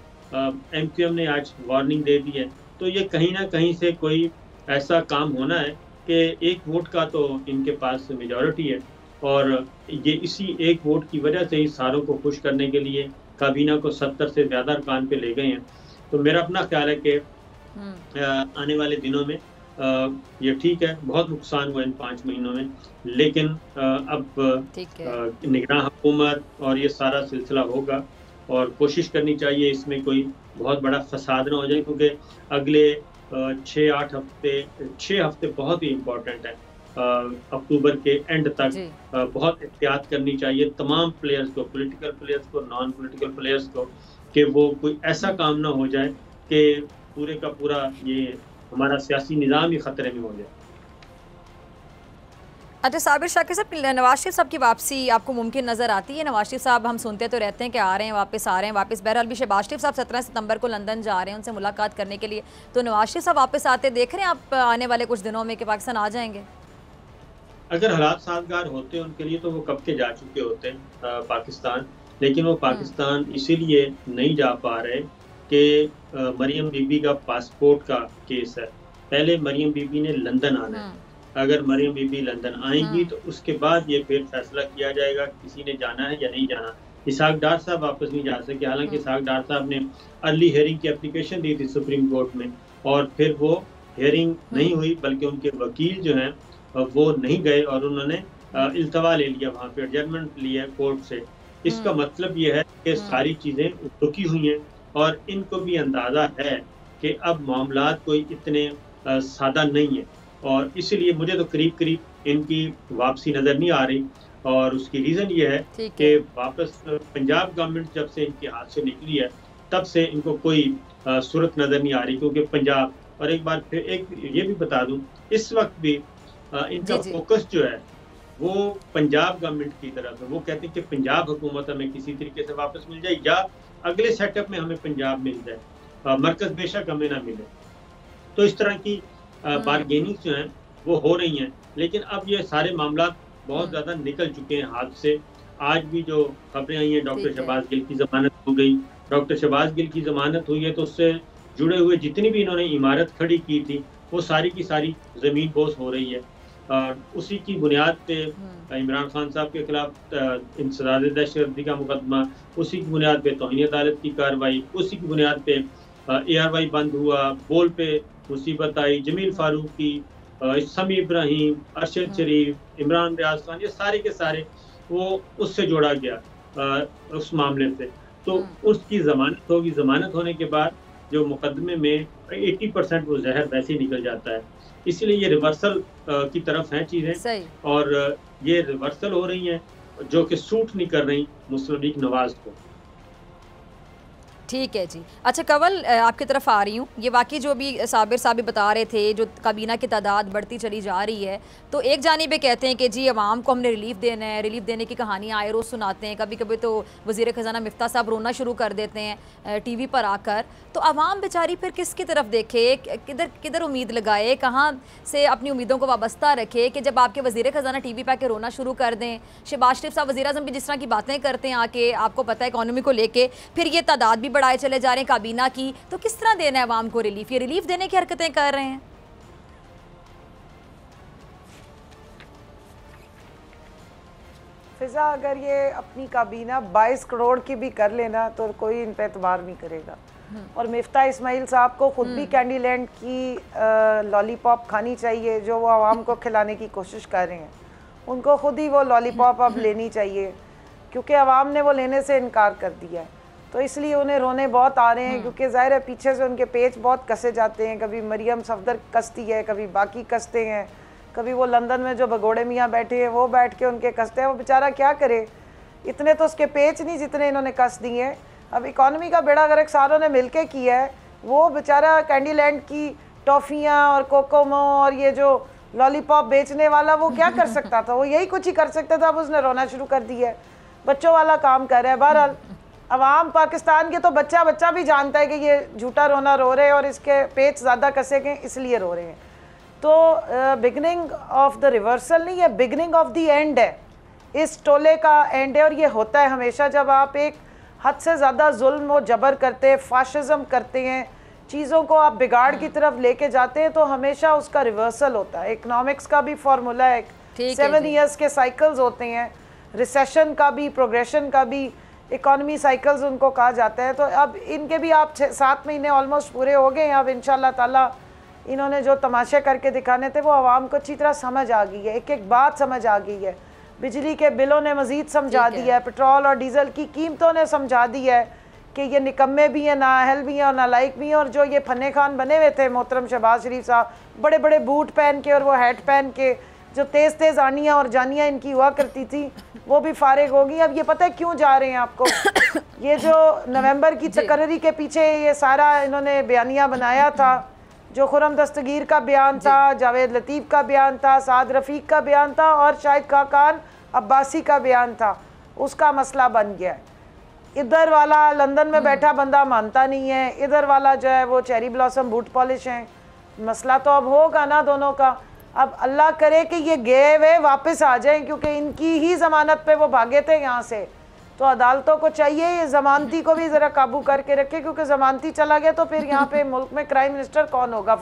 MQM ने आज वार्निंग दे दी है। तो ये कहीं ना कहीं से कोई ऐसा काम होना है कि 1 वोट का तो इनके पास मेजॉरिटी है, और ये इसी 1 वोट की वजह से ही सारों को खुश करने के लिए काबीना को 70 से ज़्यादा अरकान पे ले गए हैं। तो मेरा अपना ख्याल है कि आने वाले दिनों में ये ठीक है, बहुत नुकसान हुआ इन 5 महीनों में, लेकिन अब निगरान हुकूमत और ये सारा सिलसिला होगा, और कोशिश करनी चाहिए इसमें कोई बहुत बड़ा फसाद ना हो जाए, क्योंकि अगले 6 हफ्ते बहुत ही इम्पोर्टेंट है। अक्टूबर के एंड तक बहुत एहतियात करनी चाहिए तमाम प्लेयर्स को, पॉलिटिकल प्लेयर्स को, नॉन पॉलिटिकल प्लेयर्स को, कि वो कोई ऐसा काम ना हो जाए कि पूरे का पूरा ये हमारा सियासी निज़ाम ही खतरे में हो जाए। अच्छा साबिर शाकिर साहब, नवाज शरीफ साहब की वापसी आपको मुमकिन नज़र आती है? नवाज शरीफ साहब हम सुनते तो रहते हैं कि आ रहे हैं वापस, आ रहे हैं वापस। बहरहाल भी शहबाज शरीफ साहब 17 सितंबर को लंदन जा रहे हैं उनसे मुलाकात करने के लिए, तो नवाज शरीफ साहब वापस आते देख रहे हैं आप आने वाले कुछ दिनों में कि पाकिस्तान आ जाएंगे? अगर हालात साजगार होते उनके लिए तो वो कब के जा चुके होते पाकिस्तान, लेकिन वो पाकिस्तान इसीलिए नहीं जा पा रहे कि मरियम बीबी का पासपोर्ट का केस है। पहले मरियम बीबी ने लंदन आना है, अगर मरियम बीबी लंदन आएंगी तो उसके बाद ये फिर फैसला किया जाएगा किसी ने जाना है या नहीं जाना। इसहाक डार साहब वापस नहीं जा सके, हालांकि इसहाक डार साहब ने अर्ली हियरिंग की एप्लीकेशन दी थी सुप्रीम कोर्ट में, और फिर वो हियरिंग नहीं हुई, बल्कि उनके वकील जो हैं वो नहीं गए और उन्होंने इल्तवा ले लिया, वहाँ पे एडजमेंट लिया कोर्ट से। इसका मतलब ये है कि सारी चीज़ें रुकी हुई हैं, और इनको भी अंदाज़ा है कि अब मामलात कोई इतने सादा नहीं है, और इसलिए मुझे तो करीब करीब इनकी वापसी नज़र नहीं आ रही। और उसकी रीज़न ये है कि वापस पंजाब गवर्नमेंट जब से इनके हाथ से निकली है तब से इनको कोई सूरत नज़र नहीं आ रही, क्योंकि पंजाब, और एक बार फिर एक ये भी बता दूं, इस वक्त भी इनका फोकस जो है वो पंजाब गवर्नमेंट की तरफ है। वो कहते हैं कि पंजाब हुकूमत हमें किसी तरीके से वापस मिल जाए, या अगले सेटअप में हमें पंजाब मिल जाए, मरकज बेशक हमें ना मिले। तो इस तरह की बारगेनिंग जो हैं वो हो रही हैं, लेकिन अब ये सारे मामला बहुत ज़्यादा निकल चुके हैं हाथ से। आज भी जो खबरें आई हैं, डॉक्टर शहबाज गिल की ज़मानत हो गई। डॉक्टर शहबाज गिल की ज़मानत हुई है तो उससे जुड़े हुए जितनी भी इन्होंने इमारत खड़ी की थी वो सारी की सारी ज़मीन बोस हो रही है। उसी की बुनियाद पे इमरान खान साहब के खिलाफ इंसदाद दहशतगर्दी का मुकदमा, उसी की बुनियाद पे तौहीन अदालत की कार्रवाई, उसी की बुनियाद पे ARY बंद हुआ, बोल पे मुसीबत आई, जमील फारूकी, समी इब्राहिम, अरशद शरीफ, इमरान रियाज खान, ये सारे के सारे वो उससे जोड़ा गया उस मामले से, तो उसकी जमानत होगी। जमानत होने के बाद जो मुकदमे में 80% वो जहर वैसे ही निकल जाता है। इसलिए ये रिवर्सल की तरफ हैं चीज़ें, और ये रिवर्सल हो रही हैं जो कि सूट नहीं कर रही मुस्लिम लीग नवाज को। ठीक है जी। अच्छा कंवल, आपकी तरफ आ रही हूँ। ये वाकई जो भी साबिर साहब बता रहे थे, जो काबीना की तादाद बढ़ती चली जा रही है, तो एक जानिब कहते हैं कि जी अवाम को हमने रिलीफ देना है, रिलीफ देने की कहानियाँ आए रोज़ सुनाते हैं। कभी कभी तो वज़ीर ख़जाना मिफ्ता साहब रोना शुरू कर देते हैं टीवी पर आकर। तो अवाम बेचारी फिर किसकी तरफ देखे, किधर किधर उम्मीद लगाए, कहाँ से अपनी उम्मीदों को वाबस्ता रखे कि जब आपके वज़ीर ख़जाना टीवी पर आके रोना शुरू कर दें। शहबाज शरीफ साहब वज़ीर आज़म भी जिस तरह की बातें करते हैं आके, आपको पता है इकॉनमी को लेके, फिर ये तादाद भी बढ़ाए चले जा रहे हैं काबीना की, तो किस तरह देना है अवाम को रिलीफ? ये रिलीफ देने की हरकतें कर रहे हैं। फिजा, अगर ये अपनी काबीना 22 करोड़ की भी कर लेना तो कोई इन पे एतबार नहीं करेगा। और मिफ्ता इस्माइल साहब को खुद भी कैंडीलैंड की लॉलीपॉप खानी चाहिए जो वो आवाम को खिलाने की कोशिश कर रहे हैं। उनको खुद ही वो लॉलीपॉप अब लेनी चाहिए, क्योंकि आवाम ने वो लेने से इनकार कर दिया है। तो इसलिए उन्हें रोने बहुत आ रहे हैं, क्योंकि ज़ाहिर है पीछे से उनके पेच बहुत कसे जाते हैं। कभी मरियम सफदर कसती है, कभी बाकी कसते हैं, कभी वो लंदन में जो भगोड़े मियाँ बैठे हैं वो बैठ के उनके कसते हैं। वो बेचारा क्या करे, इतने तो उसके पेच नहीं जितने इन्होंने कस दिए हैं। अब इकॉनमी का बेड़ा गर्क सारों ने मिल के किया है। वो बेचारा कैंडीलैंड की टॉफ़ियाँ और कोकोमो और ये जो लॉलीपॉप बेचने वाला, वो क्या कर सकता था? वो यही कुछ ही कर सकता था। अब उसने रोना शुरू कर दिया है, बच्चों वाला काम कर रहा है। बहरहाल अवाम पाकिस्तान के तो बच्चा बच्चा भी जानता है कि ये झूठा रोना रो रहे हैं और इसके पेच ज़्यादा कसे गए इसलिए रो रहे हैं। तो बिगनिंग ऑफ द रिवर्सल नहीं है, बिगनिंग ऑफ द एंड है। इस टोले का एंड है। और ये होता है हमेशा जब आप एक हद से ज़्यादा जुल्म और जबर करते हैं, फाशिज़म करते हैं, चीज़ों को आप बिगाड़ की तरफ लेके जाते हैं, तो हमेशा उसका रिवर्सल होता है। इकनॉमिक्स का भी फार्मूला है, 7 ईयर्स के साइकिल्स होते हैं, रिसेशन का भी, प्रोग्रेशन का भी, इकॉनमी साइकिल्स उनको कहा जाता है। तो अब इनके भी आप 7 महीने ऑलमोस्ट पूरे हो गए हैं। अब इंशाल्लाह ताला इन्होंने जो तमाशे करके दिखाने थे वो आवाम को अच्छी तरह समझ आ गई है, एक एक बात समझ आ गई है। बिजली के बिलों ने मज़ीद समझा दिया है, पेट्रोल और डीज़ल की कीमतों ने समझा दी है कि ये निकम्मे भी हैं, नाअहल भी हैं और नालायक भी हैं। और जो ये फन्ने खान बने हुए थे मोहतरम शहबाज शरीफ साहब, बड़े बड़े बूट पहन के और वो हैट पहन के, जो तेज़ तेज़ आनियाँ और जानियाँ इनकी हुआ करती थी, वो भी फारिग होगी। अब ये पता है क्यों जा रहे हैं आपको? ये जो नवंबर की तकर्री के पीछे ये सारा इन्होंने बयानिया बनाया था, जो खुरम दस्तगीर का बयान था, जावेद लतीफ़ का बयान था, साद रफ़ीक का बयान था और शाहिद खाकान अब्बासी का बयान था, उसका मसला बन गया है। इधर वाला लंदन में बैठा बंदा मानता नहीं है, इधर वाला जो है वो चेरी ब्लॉसम बूट पॉलिश हैं। मसला तो अब होगा ना दोनों का। अब अल्लाह करे कि ये गए हुए वापस आ जाएं, क्योंकि इनकी ही ज़मानत पे वो भागे थे यहाँ से। तो अदालतों को चाहिए ये ज़मानती को भी ज़रा काबू करके रखे, क्योंकि ज़मानती चला गया तो फिर यहाँ पे मुल्क में क्राइम मिनिस्टर कौन होगा?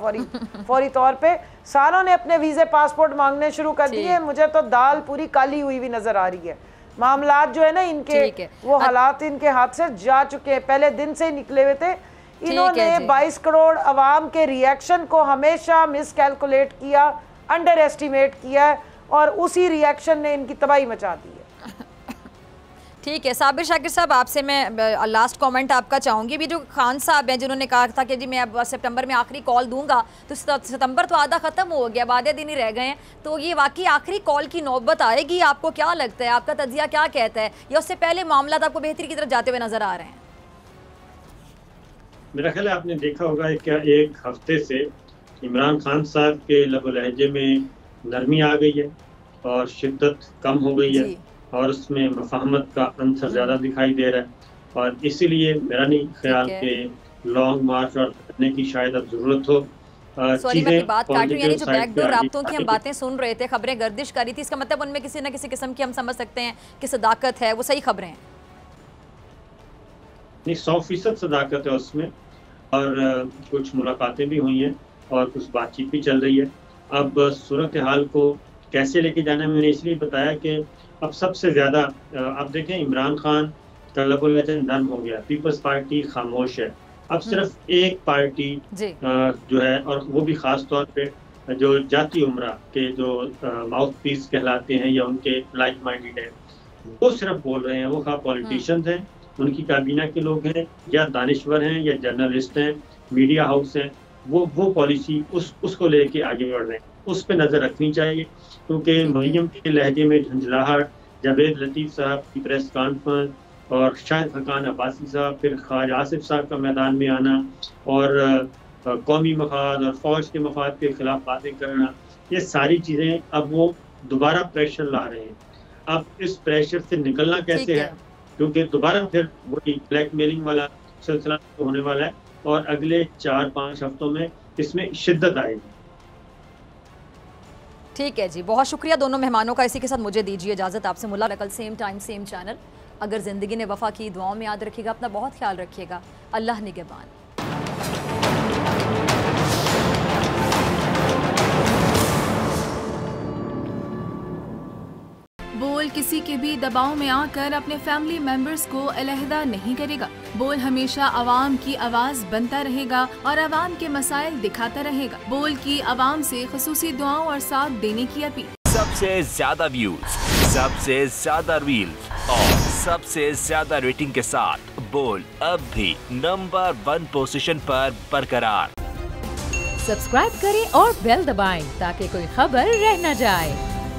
फौरी तौर पे सारों ने अपने वीज़े पासपोर्ट मांगने शुरू कर दिए। मुझे तो दाल पूरी काली हुई भी नज़र आ रही है। मामलात जो है ना इनके, वो हालात इनके हाथ से जा चुके हैं, पहले दिन से ही निकले हुए थे। इन्होंने 22 करोड़ अवाम के रिएक्शन को हमेशा मिसकैलकुलेट किया, अंडर एस्टिमेट किया है, और उसी रिएक्शन ने इनकी तबाही मचा दी है। ठीक है साबिर शाकिर साहब, आपसे मैं लास्ट कमेंट आपका चाहूँगी। भी जो खान साहब हैं जिन्होंने कहा था कि जी मैं अब सितंबर में आखिरी कॉल दूंगा, तो सितंबर तो आधा ख़त्म हो गया, आधे दिन ही रह गए हैं। तो ये वाकई आखिरी कॉल की नौबत आएगी? आपको क्या लगता है, आपका तजिया क्या कहता है, या उससे पहले मामला आपको बेहतरी की तरफ जाते हुए नज़र आ रहे हैं? मेरा ख्याल है आपने देखा होगा क्या एक हफ्ते से इमरान खान साहब के लबो लहजे में नरमी आ गई है और शिद्दत कम हो गई है, और उसमें मफाहमत का अंतर ज़्यादा दिखाई दे रहा है। और इसीलिए मेरा नहीं ख्याल कि लॉन्ग मार्च और करने की शायद अब ज़रूरत हो। सॉरी मैं बात काट रही हूँ, यानी जो बैकडोर राब्तों की हम बातें सुन रहे थे, खबरें गर्दिश कर रही थी, इसका मतलब उनमें किसी न किसी किस्म की हम समझ सकते हैं कि सदाकत है, वो सही खबरें हैं? नहीं, 100% सदाकत है उसमें, और कुछ मुलाकातें भी हुई हैं और कुछ बातचीत भी चल रही है। अब सूरत हाल को कैसे लेके जाना, मैंने इसलिए बताया कि अब सबसे ज़्यादा आप देखें इमरान खान का लबो लहजा नरम हो गया, पीपल्स पार्टी खामोश है। अब सिर्फ एक पार्टी जो है, और वो भी ख़ास तौर पे जो जाती उम्रा के जो माउथ पीस कहलाते हैं या उनके लाइक माइंडेड है, वो सिर्फ बोल रहे हैं, वो खा पॉलिटिशियंस हैं, उनकी काबीना के लोग हैं, या दानिश्वर हैं, या जर्नलिस्ट हैं, मीडिया हाउस हैं, वो पॉलिसी उसको लेके आगे बढ़ रहे हैं। उस पर नजर रखनी चाहिए, क्योंकि मरियम के लहजे में झंझलाहट, जावेद लतीफ़ साहब की प्रेस कॉन्फ्रेंस और शाहिद खकान अब्बासी साहब, फिर ख्वाजा आसिफ साहब का मैदान में आना और कौमी मफाद और फौज के मफाद के खिलाफ बातें करना, ये सारी चीज़ें अब वो दोबारा प्रेशर ला रहे हैं। अब इस प्रेशर से निकलना कैसे है, क्योंकि दोबारा फिर वही ब्लैकमेलिंग वाला सिलसिला होने वाला है और अगले 4-5 हफ्तों में इसमें शिद्दत आएगी। ठीक है जी, बहुत शुक्रिया दोनों मेहमानों का। इसी के साथ मुझे दीजिए इजाजत, आपसे मुलाकात कल सेम टाइम सेम चैनल। अगर जिंदगी ने वफा की, दुआओं में याद रखिएगा, अपना बहुत ख्याल रखिएगा। अल्लाह निगहबान। बोल किसी के भी दबाव में आकर अपने फैमिली मेंबर्स को अलहदा नहीं करेगा। बोल हमेशा अवाम की आवाज बनता रहेगा और अवाम के मसाइल दिखाता रहेगा। बोल की अवाम से खुसूसी दुआओं और साथ देने की अपील। सबसे ज्यादा व्यूज, सबसे ज्यादा रील्स और सबसे ज्यादा रेटिंग के साथ बोल अब भी नंबर 1 पोजीशन पर बरकरार। सब्सक्राइब करें और बेल दबाएं ताकि कोई खबर रह न जाए।